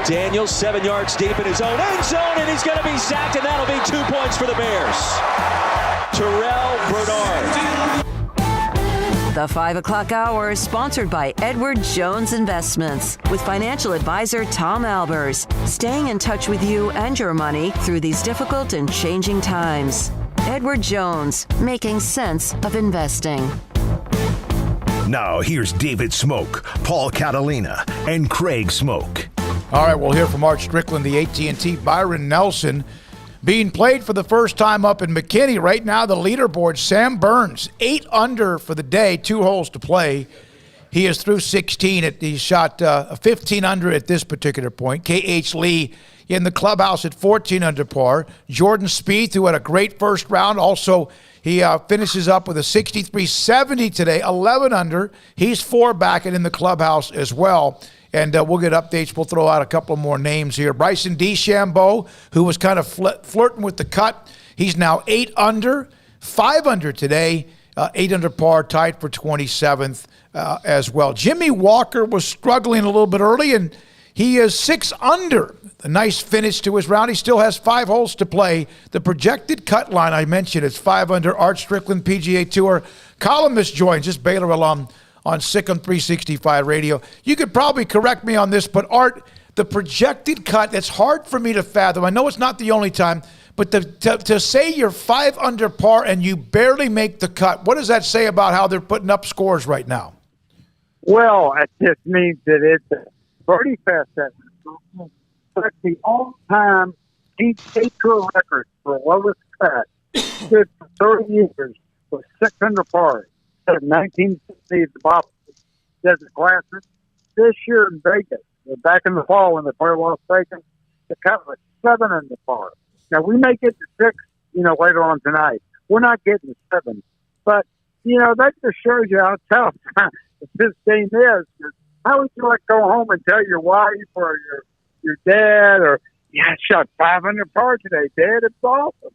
McDaniel 7 yards deep in his own end zone, and he's going to be sacked, and that'll be 2 points for the Bears. Terrell Bernard. The 5 o'clock hour is sponsored by Edward Jones Investments with financial advisor Tom Albers, staying in touch with you and your money through these difficult and changing times. Edward Jones, making sense of investing. Now here's David Smoak, Paul Catalina, and Craig Smoak. All right, we'll hear from Art Stricklin, the AT&T Byron Nelson, being played for the first time up in McKinney. Right now, the leaderboard, Sam Burns, 8 under for the day, 2 holes to play. He is through 16. He shot 15 under at this particular point. K.H. Lee in the clubhouse at 14 under par. Jordan Spieth, who had a great first round, also he finishes up with a 63-70 today, 11 under. He's 4 back and in the clubhouse as well. And we'll get updates. We'll throw out a couple more names here. Bryson DeChambeau, who was kind of flirting with the cut, he's now 8 under, 5 under today, 8 under par, tied for 27th as well. Jimmy Walker was struggling a little bit early, and he is 6 under. A nice finish to his round. He still has 5 holes to play. The projected cut line I mentioned is 5 under. Art Stricklin, PGA Tour columnist, joins us, Baylor alum, on SicEm365 Radio. You could probably correct me on this, but Art, the projected cut, it's hard for me to fathom. I know it's not the only time, but to say you're 5 under par and you barely make the cut, what does that say about how they're putting up scores right now? Well, it just means that it's a birdie fest. That's the all-time PGA Tour record for lowest cut. Stood for 30 years with 6 under par. 1960 at the Bob Desert Classic. This year in Vegas, back in the fall when they played Las Vegas, the cut was 7 under par. Now, we may get to 6, later on tonight. We're not getting to 7. But, that just shows you how tough this game is. How would you like to go home and tell your wife or your dad I shot 5 under par today, Dad? It's awesome.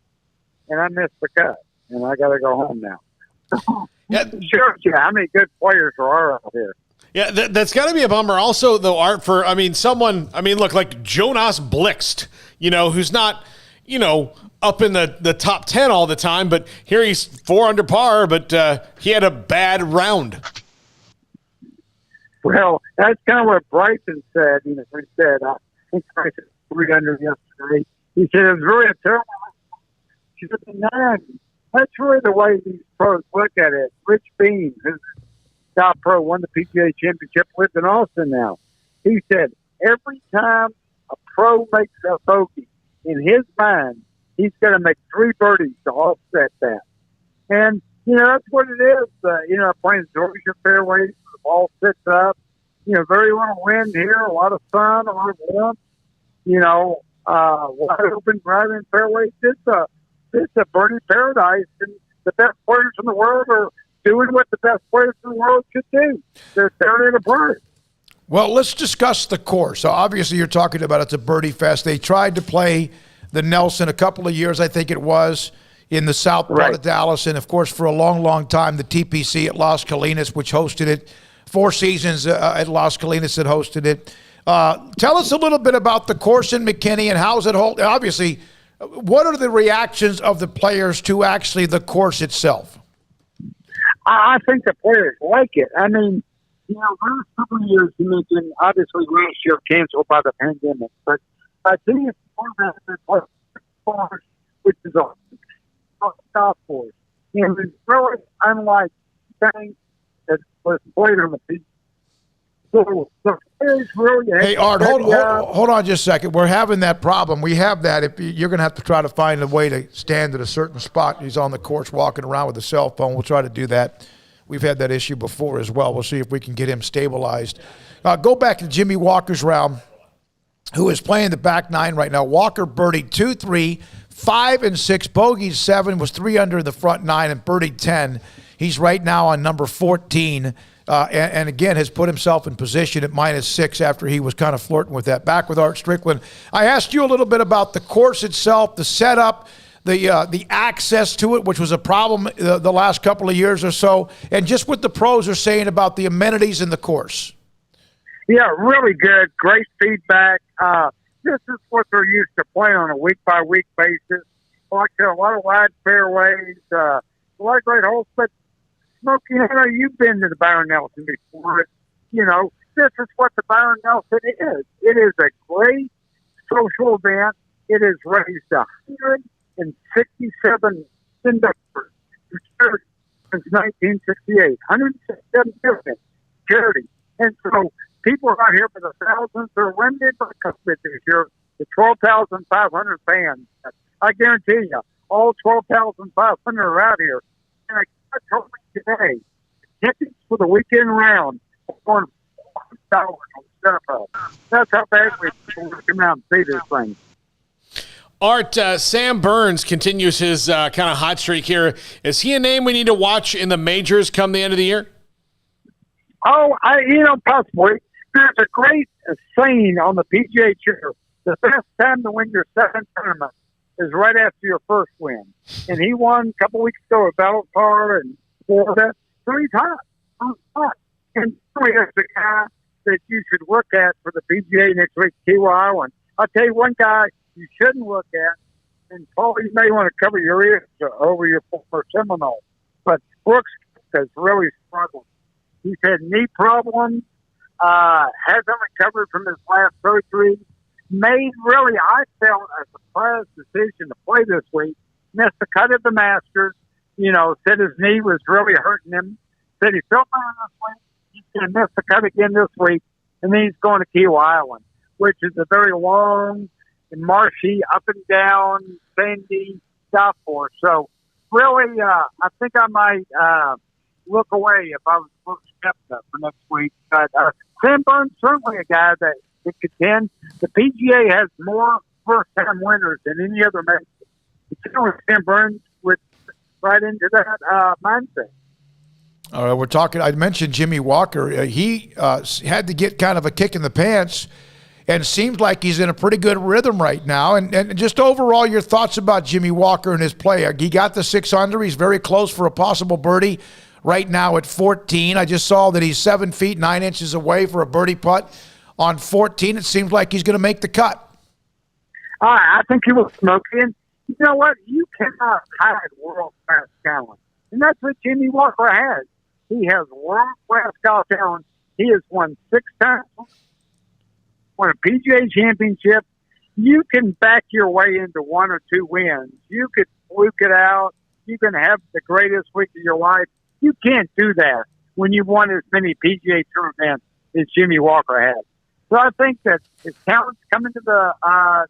And I missed the cut. And I got to go home now. Yeah, sure. Yeah, how many good players are out here? Yeah, that's got to be a bummer. Also, though, Art, for look, like Jonas Blixt, who's not, up in the top 10 all the time, but here he's 4 under par, but he had a bad round. Well, that's kind of what Bryson said. He said, I think Bryson 3 under yesterday. He said it was really a terrible. She said, 9. That's really the way these pros look at it. Rich Beam, who's top pro, won the PGA Championship, lives in Austin now. He said every time a pro makes a bogey, in his mind, he's going to make 3 birdies to offset that. And, that's what it is. Playing Georgia fairways, the ball sits up. Very little wind here, a lot of sun, a lot of warmth. Wide open driving fairways. It's a birdie paradise, and the best players in the world are doing what the best players in the world should do. They're tearing it apart. Well, let's discuss the course. So obviously you're talking about it's a birdie fest. They tried to play the Nelson a couple of years, I think it was, in the south part of Dallas. And, of course, for a long, long time, the TPC at Las Colinas, which hosted it. 4 seasons at Las Colinas that hosted it. Tell us a little bit about the course in McKinney and how's it hold. Obviously, what are the reactions of the players to actually the course itself? I think the players like it. I mean, last couple of years, you mentioned, obviously last year canceled by the pandemic, but I think it's more than course, which is a golf course. And it's really unlike things that was played on the pitch. So the players really. Hey, Art, hold on just a second. We're having that problem. We have that. If you're going to have to try to find a way to stand at a certain spot. He's on the course walking around with a cell phone. We'll try to do that. We've had that issue before as well. We'll see if we can get him stabilized. Go back to Jimmy Walker's round, who is playing the back 9 right now. Walker birdied 2, 3, 5, and 6. Bogeyed 7, was 3 under in the front 9, and birdied 10. He's right now on number 14. And again, has put himself in position at -6 after he was kind of flirting with that. Back with Art Stricklin. I asked you a little bit about the course itself, the setup, the access to it, which was a problem the last couple of years or so, and just what the pros are saying about the amenities in the course. Yeah, really good. Great feedback. This is what they're used to playing on a week-by-week basis. Like a lot of wide fairways, a lot of great holes. But, Smokey, I know you've been to the Byron Nelson before. You know, this is what the Byron Nelson is. It is a great social event. It has raised 167 conductors since 1968. 167 million charity. And so people are out here for the thousands. They're limited by COVID this year. The 12,500 fans. I guarantee you, all 12,500 are out here. And I told me today, tickets for the weekend round are $400 on StubHub. That's how bad people come out and see this thing. Art, Sam Burns continues his kind of hot streak here. Is he a name we need to watch in the majors come the end of the year? Oh, possibly. There's a great saying on the PGA Tour. The best time to win your second tournament is right after your first win. And he won a couple weeks ago at Battlestar and Florida 3 times. And there's a guy that you should look at for the PGA next week, Kiwi Island. I'll tell you one guy you shouldn't look at, and Paul, you may want to cover your ears over your former Seminole. But Brooks has really struggled. He's had knee problems, hasn't recovered from his last surgery, made really, I felt, a surprise decision to play this week. Missed the cut at the Masters, said his knee was really hurting him, said he felt better this week. He's going to miss the cut again this week, and then he's going to Kiwi Island, which is a very long and marshy, up and down, sandy golf course. So, really, I think I might look away if I was Brooks Koepka for next week. But Sam Burns, certainly a guy that could contend. The PGA has more first-time winners than any other major. Sam Burns would right into that mindset. All right, we're talking. I mentioned Jimmy Walker. He had to get kind of a kick in the pants, and seems like he's in a pretty good rhythm right now. And just overall, your thoughts about Jimmy Walker and his play. He got the 6 under. He's very close for a possible birdie right now at 14. I just saw that he's 7 feet 9 inches away for a birdie putt on 14. It seems like he's going to make the cut. I think he will smoke in. You know what? You cannot hide world-class talent. And that's what Jimmy Walker has. He has world-class golf talent. He has won 6 times, won a PGA championship. You can back your way into 1 or 2 wins. You could fluke it out. You can have the greatest week of your life. You can't do that when you've won as many PGA Tour events as Jimmy Walker has. So I think that his talent's coming to the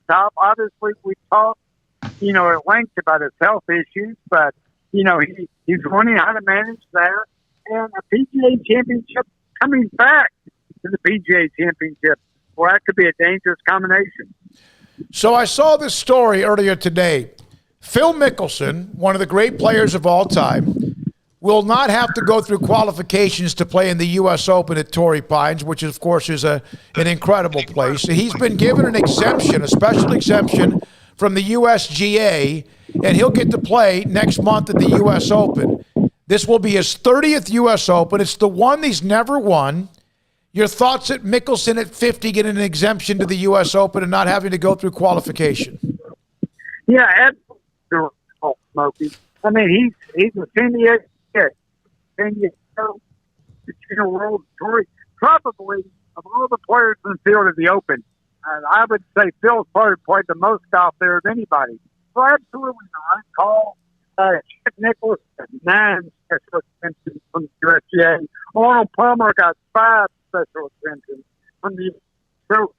top. Obviously, we talked, at length about his health issues, but, he's learning how to manage that. And a PGA championship coming back to the PGA championship. Well, that could be a dangerous combination. So I saw this story earlier today. Phil Mickelson, one of the great players of all time, will not have to go through qualifications to play in the U.S. Open at Torrey Pines, which, of course, is an incredible place. He's been given an exemption, a special exemption from the USGA, and he'll get to play next month at the U.S. Open. This will be his 30th U.S. Open. It's the one he's never won. Your thoughts at Mickelson at 50 getting an exemption to the U.S. Open and not having to go through qualification? Yeah, absolutely, Smokey. I mean, he's a senior world story. Probably of all the players in the field of the Open, I would say Phil's probably played the most golf there of anybody. So absolutely the right call. Chick Nicholas got 9 special exemptions from the USGA. Arnold Palmer got 5 special exemptions from the so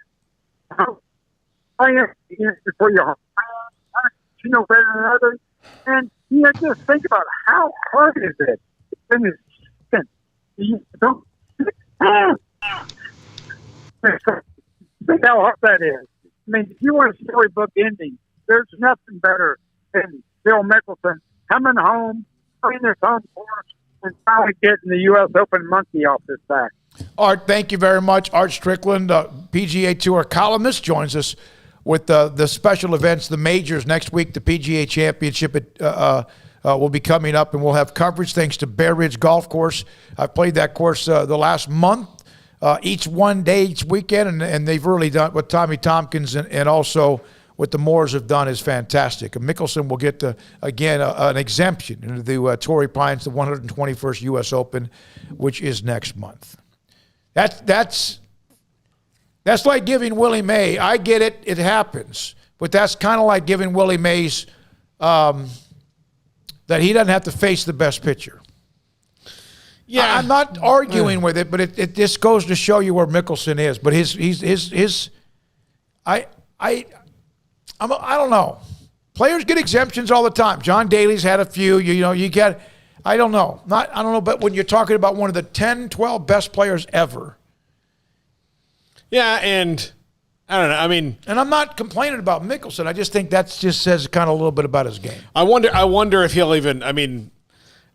before you better than others. And just think about how hard is it? It's been his second. Think how hard that is. I mean, if you want a storybook ending, there's nothing better than Phil Mickelson coming home, playing his home course, and finally getting the U.S. Open monkey off his back. Art, thank you very much. Art Stricklin, PGA Tour columnist, joins us with the special events, the majors next week. The PGA Championship will be coming up, and we'll have coverage thanks to Bear Ridge Golf Course. I've played that course the last month. each one day, each weekend, and they've really done what Tommy Tompkins and also what the Moores have done is fantastic. And Mickelson will get, an exemption into the Torrey Pines, the 121st U.S. Open, which is next month. That's like giving Willie May. I get it. It happens. But that's kind of like giving Willie Mays that he doesn't have to face the best pitcher. Yeah, I'm not arguing with it, but it just goes to show you where Mickelson is. But I don't know. Players get exemptions all the time. John Daly's had a few. You get. I don't know. I don't know. But when you're talking about one of the 10, 12 best players ever. Yeah, and I don't know. I mean, and I'm not complaining about Mickelson. I just think that just says kind of a little bit about his game. I wonder if he'll even. I mean,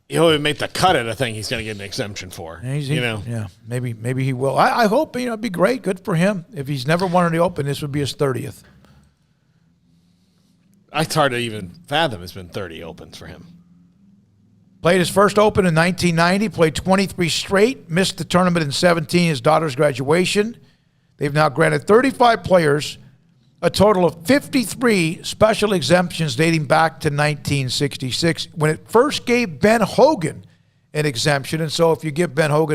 he'll even make the cut at a thing he's going to get an exemption for. Yeah, maybe he will. I hope. It'd be great. Good for him. If he's never won the Open, this would be his 30th. It's hard to even fathom. It's been 30 Opens for him. Played his first Open in 1990. Played 23 straight. Missed the tournament in 17. His daughter's graduation. They've now granted 35 players a total of 53 special exemptions dating back to 1966 when it first gave Ben Hogan an exemption. And so if you give Ben Hogan